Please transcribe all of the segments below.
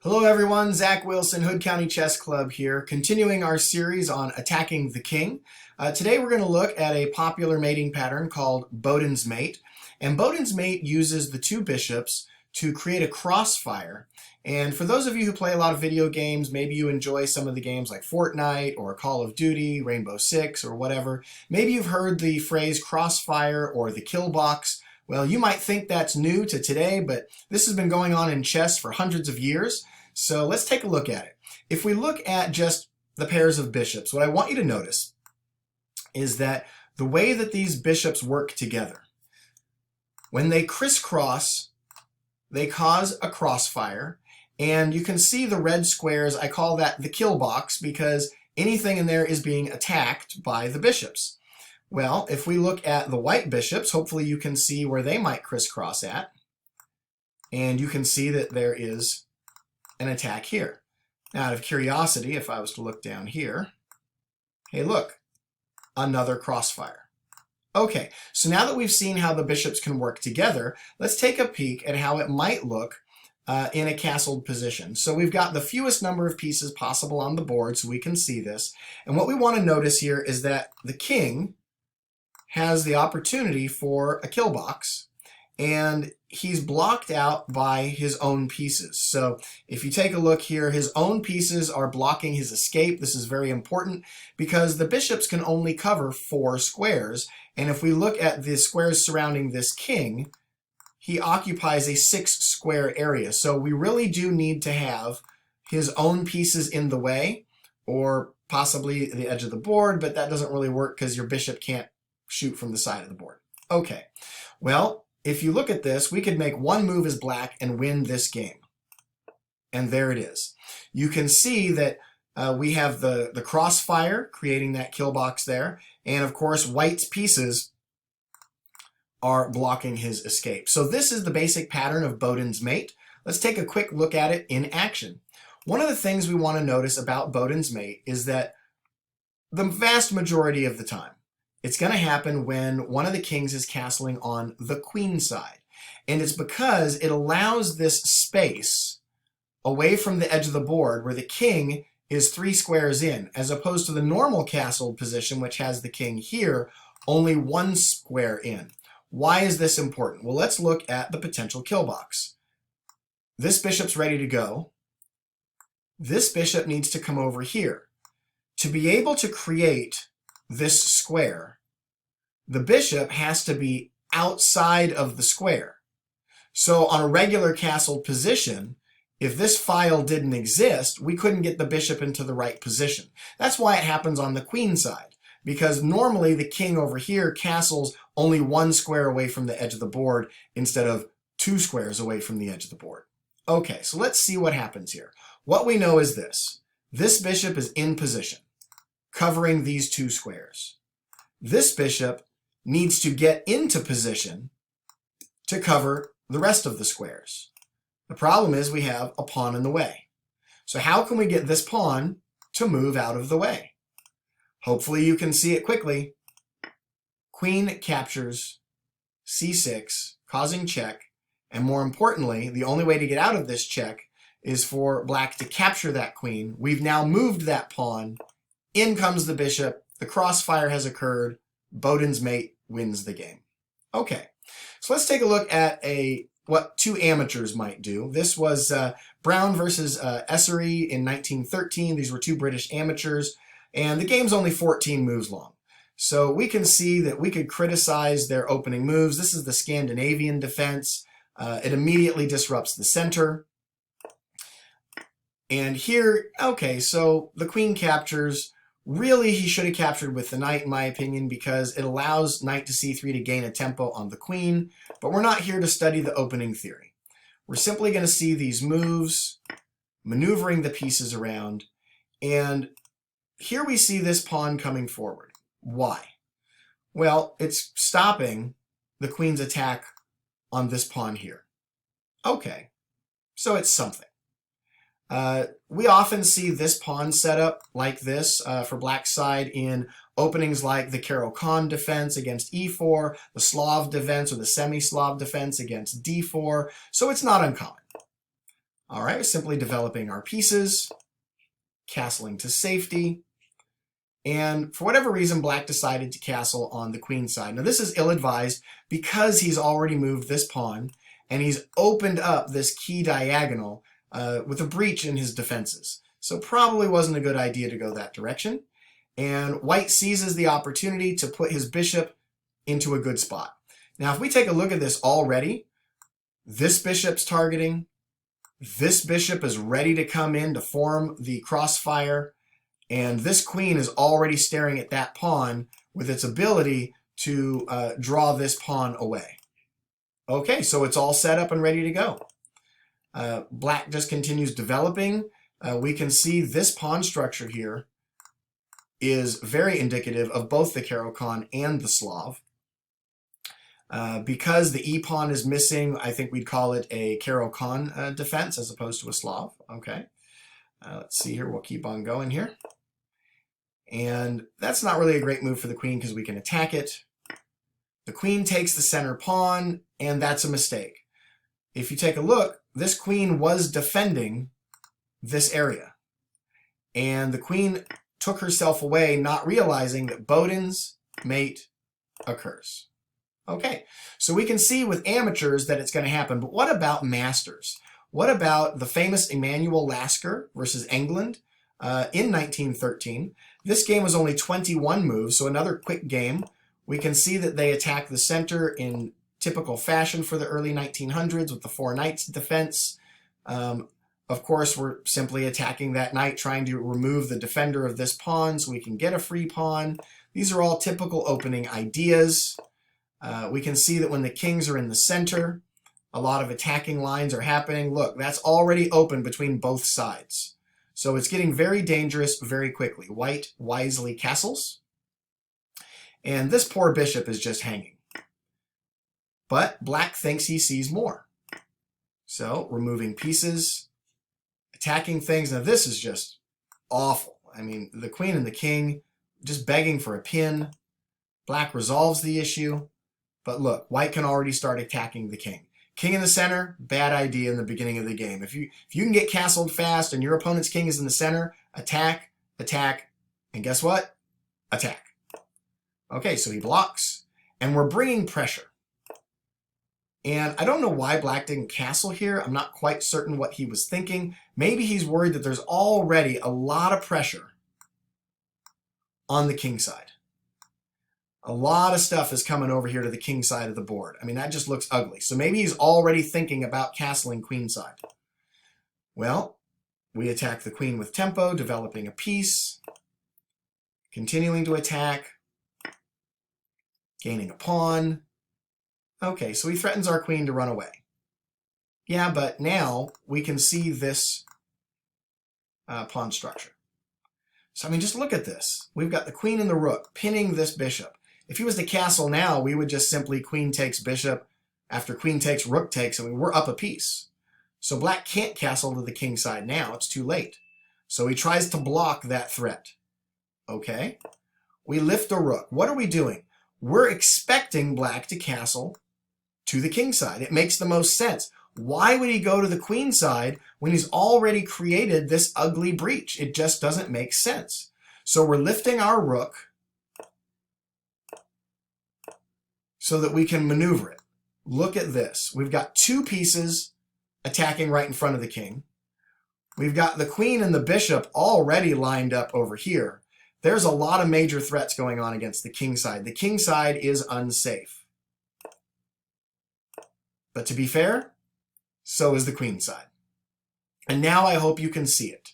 Hello everyone, Zach Wilson, Hood County Chess Club here, continuing our series on attacking the king. Today we're going to look at a popular mating pattern called Boden's mate. And Boden's mate uses the two bishops to create a crossfire. And for those of you who play a lot of video games, maybe you enjoy some of the games like Fortnite or Call of Duty, Rainbow Six or whatever, maybe you've heard the phrase crossfire or the kill box. Well, you might think that's new to today, but this has been going on in chess for hundreds of years. So let's take a look at it. If we look at just the pairs of bishops, what I want you to notice is that the way that these bishops work together, when they crisscross, they cause a crossfire, and you can see the red squares. I call that the kill box because anything in there is being attacked by the bishops. Well, if we look at the white bishops, hopefully you can see where they might crisscross at, and you can see that there is an attack here. Now, out of curiosity, if I was to look down here, hey, look, another crossfire. Okay, so now that we've seen how the bishops can work together, let's take a peek at how it might look in a castled position. So we've got the fewest number of pieces possible on the board so we can see this. And what we want to notice here is that the king has the opportunity for a kill box, and he's blocked out by his own pieces. So if you take a look here, his own pieces are blocking his escape. This is very important because the bishops can only cover 4 squares. And if we look at the squares surrounding this king, he occupies a 6 square area. So we really do need to have his own pieces in the way, or possibly the edge of the board, but that doesn't really work because your bishop can't shoot from the side of the board. Okay, well, if you look at this, we could make one move as black and win this game. And there it is. You can see that we have the crossfire creating that kill box there. And of course, white's pieces are blocking his escape. So this is the basic pattern of Boden's mate. Let's take a quick look at it in action. One of the things we want to notice about Boden's mate is that the vast majority of the time, it's going to happen when one of the kings is castling on the queen side. And it's because it allows this space away from the edge of the board where the king is 3 squares in, as opposed to the normal castled position, which has the king here, only 1 square in. Why is this important? Well, let's look at the potential kill box. This bishop's ready to go. This bishop needs to come over here. To be able to create this square, the bishop has to be outside of the square. So on a regular castled position, if this file didn't exist, we couldn't get the bishop into the right position. That's why it happens on the queen side, because normally the king over here castles only 1 square away from the edge of the board instead of 2 squares away from the edge of the board. Okay, so let's see what happens here. What we know is this. This bishop is in position, covering these 2 squares. This bishop needs to get into position to cover the rest of the squares. The problem is we have a pawn in the way. So how can we get this pawn to move out of the way? Hopefully you can see it quickly. Queen captures c6, causing check, and more importantly, the only way to get out of this check is for black to capture that queen. We've now moved that pawn. In comes the bishop. The crossfire has occurred. Boden's mate wins the game. Okay, so let's take a look at what 2 amateurs might do. This was Brown versus Essery in 1913. These were 2 British amateurs, and the game's only 14 moves long. So we can see that we could criticize their opening moves. This is the Scandinavian defense. It immediately disrupts the center. And here, okay, so the queen captures. Really, he should have captured with the knight, in my opinion, because it allows knight to c3 to gain a tempo on the queen. But we're not here to study the opening theory. We're simply going to see these moves, maneuvering the pieces around. And here we see this pawn coming forward. Why? Well, it's stopping the queen's attack on this pawn here. Okay, so it's something. We often see this pawn set up like this for black's side in openings like the Caro-Kann defense against e4, the Slav defense or the semi-Slav defense against d4, so it's not uncommon. All right, simply developing our pieces, castling to safety, and for whatever reason, black decided to castle on the queen side. Now this is ill-advised because he's already moved this pawn and he's opened up this key diagonal with a breach in his defenses. So probably wasn't a good idea to go that direction. And white seizes the opportunity to put his bishop into a good spot. Now if we take a look at this already, this bishop's targeting, this bishop is ready to come in to form the crossfire, and this queen is already staring at that pawn with its ability to draw this pawn away. Okay, so it's all set up and ready to go. Black just continues developing. We can see this pawn structure here is very indicative of both the Caro-Kann and the Slav. Because the e-pawn is missing, I think we'd call it a Caro-Kann defense as opposed to a Slav. Okay, let's see here. We'll keep on going here. And that's not really a great move for the queen because we can attack it. The queen takes the center pawn, and that's a mistake. If you take a look, this queen was defending this area. And the queen took herself away, not realizing that Boden's mate occurs. Okay, so we can see with amateurs that it's going to happen, but what about masters? What about the famous Emanuel Lasker versus England in 1913? This game was only 21 moves, so another quick game. We can see that they attack the center in typical fashion for the early 1900s with the four knights defense. Of course, we're simply attacking that knight, trying to remove the defender of this pawn so we can get a free pawn. These are all typical opening ideas. We can see that when the kings are in the center, a lot of attacking lines are happening. Look, that's already open between both sides. So it's getting very dangerous very quickly. White wisely castles. And this poor bishop is just hanging. But black thinks he sees more. So removing pieces, attacking things. Now this is just awful. I mean, the queen and the king just begging for a pin. Black resolves the issue. But look, white can already start attacking the king. King in the center, bad idea in the beginning of the game. If you can get castled fast and your opponent's king is in the center, attack, attack, and guess what? Attack. Okay, so he blocks, and we're bringing pressure. And I don't know why black didn't castle here. I'm not quite certain what he was thinking. Maybe he's worried that there's already a lot of pressure on the king side. A lot of stuff is coming over here to the king side of the board. I mean, that just looks ugly. So maybe he's already thinking about castling queen side. Well, we attack the queen with tempo, developing a piece, continuing to attack, gaining a pawn. Okay, so he threatens our queen to run away. Yeah, but now we can see this pawn structure. So, I mean, just look at this. We've got the queen and the rook pinning this bishop. If he was to castle now, we would just simply queen takes bishop after queen takes, rook takes, and we're up a piece. So black can't castle to the king side now. It's too late. So he tries to block that threat. Okay. We lift the rook. What are we doing? We're expecting black to castle to the king side. It makes the most sense. Why would he go to the queen side when he's already created this ugly breach? It just doesn't make sense. So we're lifting our rook so that we can maneuver it. Look at this. We've got two pieces attacking right in front of the king. We've got the queen and the bishop already lined up over here. There's a lot of major threats going on against the king side. The king side is unsafe. But to be fair, so is the queen side. And now I hope you can see it.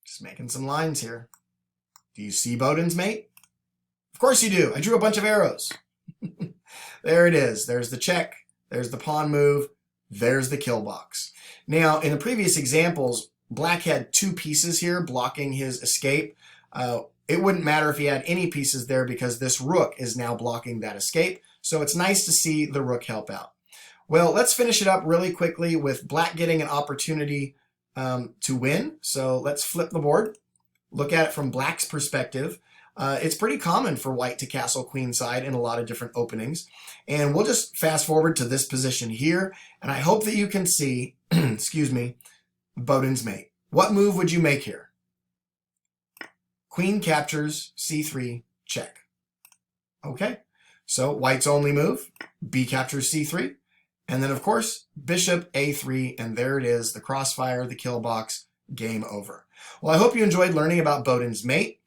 Just making some lines here. Do you see Boden's mate? Of course you do. I drew a bunch of arrows. There it is. There's the check. There's the pawn move. There's the kill box. Now, in the previous examples, black had two pieces here blocking his escape. It wouldn't matter if he had any pieces there because this rook is now blocking that escape. So it's nice to see the rook help out. Well, let's finish it up really quickly with black getting an opportunity to win. So let's flip the board. Look at it from black's perspective. it's pretty common for white to castle queenside in a lot of different openings. And we'll just fast forward to this position here, and I hope that you can see, excuse me, Boden's mate. What move would you make here? Queen captures, c3, check. Okay, so white's only move, b captures c3, and then of course, bishop a3, and there it is, the crossfire, the kill box, game over. Well, I hope you enjoyed learning about Boden's mate.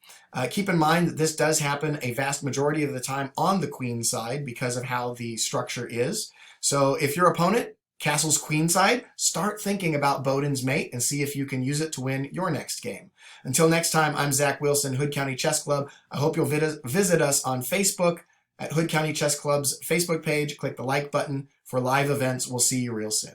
Keep in mind that this does happen a vast majority of the time on the queen side because of how the structure is. So if your opponent castles queenside, start thinking about Boden's mate and see if you can use it to win your next game. Until next time, I'm Zach Wilson, Hood County Chess Club. I hope you'll visit us on Facebook at Hood County Chess Club's Facebook page. Click the like button for live events. We'll see you real soon.